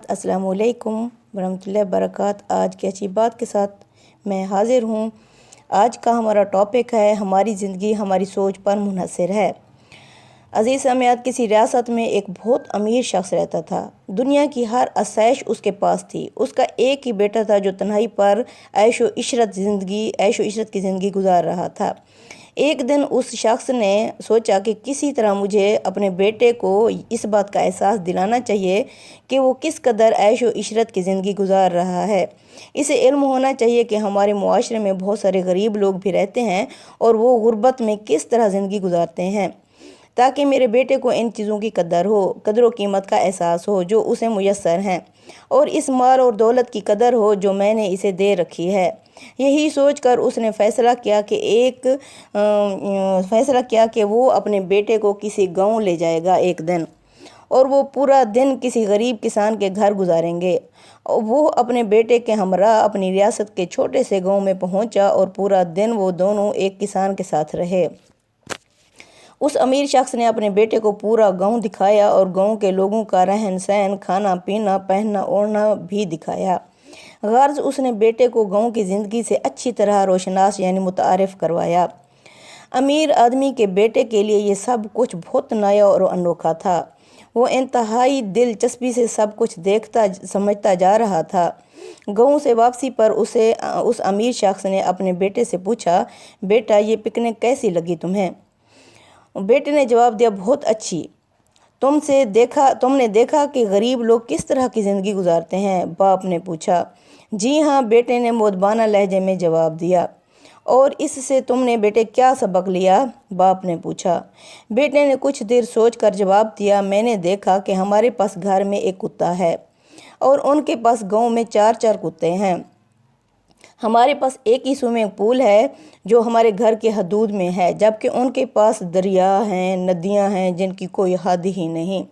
अस्सलाम वालेकुम वरहमतुल्लाहि वबरकातुहू। आज की अच्छी बात के साथ मैं हाज़िर हूँ। आज का हमारा टॉपिक है हमारी ज़िंदगी हमारी सोच पर मुनहसर है। अज़ीज़ सामियात, किसी रियासत में एक बहुत अमीर शख्स रहता था। दुनिया की हर आसाइश उसके पास थी। उसका एक ही बेटा था जो तन्हाई पर ऐशो इशरत की ज़िंदगी गुजार रहा था। एक दिन उस शख्स ने सोचा कि किसी तरह मुझे अपने बेटे को इस बात का एहसास दिलाना चाहिए कि वो किस कदर ऐशो इशरत की ज़िंदगी गुजार रहा है। इसे इल्म होना चाहिए कि हमारे मुआशरे में बहुत सारे गरीब लोग भी रहते हैं और वो गुर्बत में किस तरह ज़िंदगी गुजारते हैं, ताकि मेरे बेटे को इन चीज़ों की कदर कीमत का एहसास हो जो उसे मुयस्सर हैं, और इस माल और दौलत की कदर हो जो मैंने इसे दे रखी है। यही सोचकर उसने फ़ैसला किया कि वो अपने बेटे को किसी गांव ले जाएगा एक दिन, और वो पूरा दिन किसी गरीब किसान के घर गुजारेंगे। वो अपने बेटे के हमरा अपनी रियासत के छोटे से गांव में पहुंचा और पूरा दिन वो दोनों एक किसान के साथ रहे। उस अमीर शख्स ने अपने बेटे को पूरा गांव दिखाया और गांव के लोगों का रहन सहन, खाना पीना, पहनना ओढ़ना भी दिखाया। गर्ज उसने बेटे को गांव की ज़िंदगी से अच्छी तरह रोशनास यानी मुतारिफ करवाया। अमीर आदमी के बेटे के लिए ये सब कुछ बहुत नया और अनोखा था। वो इंतहाई दिलचस्पी से सब कुछ देखता समझता जा रहा था। गांव से वापसी पर उस अमीर शख्स ने अपने बेटे से पूछा, बेटा ये पिकनिक कैसी लगी तुम्हें? बेटे ने जवाब दिया, बहुत अच्छी। तुमने देखा कि गरीब लोग किस तरह की ज़िंदगी गुजारते हैं? बाप ने पूछा। जी हाँ, बेटे ने मोदबाना लहजे में जवाब दिया। और इससे तुमने बेटे क्या सबक लिया? बाप ने पूछा। बेटे ने कुछ देर सोचकर जवाब दिया, मैंने देखा कि हमारे पास घर में एक कुत्ता है और उनके पास गांव में 4-4 कुत्ते हैं। हमारे पास एक ही स्विमिंग पूल है जो हमारे घर के हदूद में है, जबकि उनके पास दरिया हैं, नदियां हैं जिनकी कोई हद ही नहीं।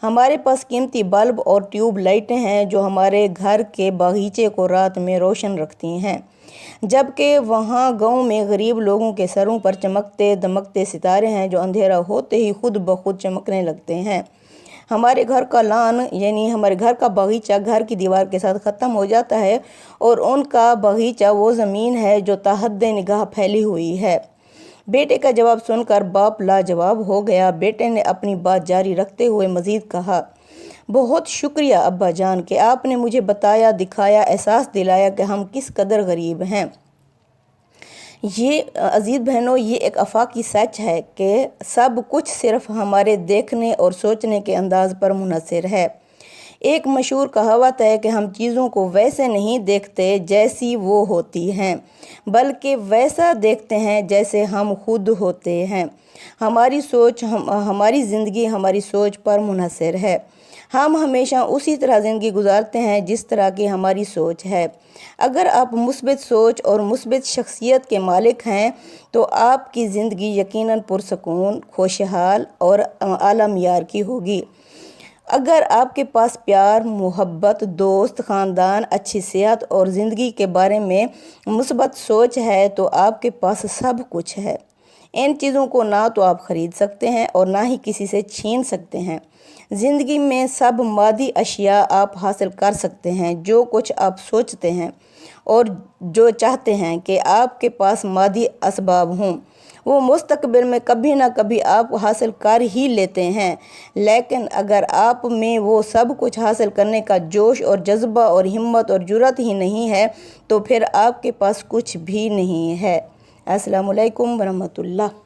हमारे पास कीमती बल्ब और ट्यूब लाइटें हैं जो हमारे घर के बागीचे को रात में रोशन रखती हैं, जबकि वहाँ गांव में गरीब लोगों के सरों पर चमकते दमकते सितारे हैं जो अंधेरा होते ही खुद ब खुद चमकने लगते हैं। हमारे घर का लान यानी हमारे घर का बगीचा घर की दीवार के साथ ख़त्म हो जाता है और उनका बगीचा वो ज़मीन है जो ताहद्दे निगाह फैली हुई है। बेटे का जवाब सुनकर बाप लाजवाब हो गया। बेटे ने अपनी बात जारी रखते हुए मज़ीद कहा, बहुत शुक्रिया अब्बा जान कि आपने मुझे बताया, दिखाया, एहसास दिलाया कि हम किस कदर गरीब हैं। ये अज़ीज़ बहनों, ये एक आफाकी सच है कि सब कुछ सिर्फ हमारे देखने और सोचने के अंदाज़ पर मुनहसर है। एक मशहूर कहावत है कि हम चीज़ों को वैसे नहीं देखते जैसी वो होती हैं, बल्कि वैसा देखते हैं जैसे हम खुद होते हैं। हमारी ज़िंदगी हमारी सोच पर मुनहसर है। हम हमेशा उसी तरह ज़िंदगी गुजारते हैं जिस तरह की हमारी सोच है। अगर आप मुस्बित सोच और मुस्बित शख्सियत के मालिक हैं तो आपकी ज़िंदगी यकीनन पुरसकून, खुशहाल और आला मियार की होगी। अगर आपके पास प्यार, मोहब्बत, दोस्त, ख़ानदान, अच्छी सेहत और ज़िंदगी के बारे में मुस्बत सोच है तो आपके पास सब कुछ है। इन चीज़ों को ना तो आप ख़रीद सकते हैं और ना ही किसी से छीन सकते हैं। ज़िंदगी में सब मादी अशिया आप हासिल कर सकते हैं जो कुछ आप सोचते हैं और जो चाहते हैं कि आपके पास मादी असबाब हों, वो मुस्तकबिल में कभी ना कभी आप हासिल कर ही लेते हैं। लेकिन अगर आप में वो सब कुछ हासिल करने का जोश और जज्बा और हिम्मत और जुर्रत ही नहीं है तो फिर आपके पास कुछ भी नहीं है। अस्सलामु अलैकुम वरहमतुल्लाह।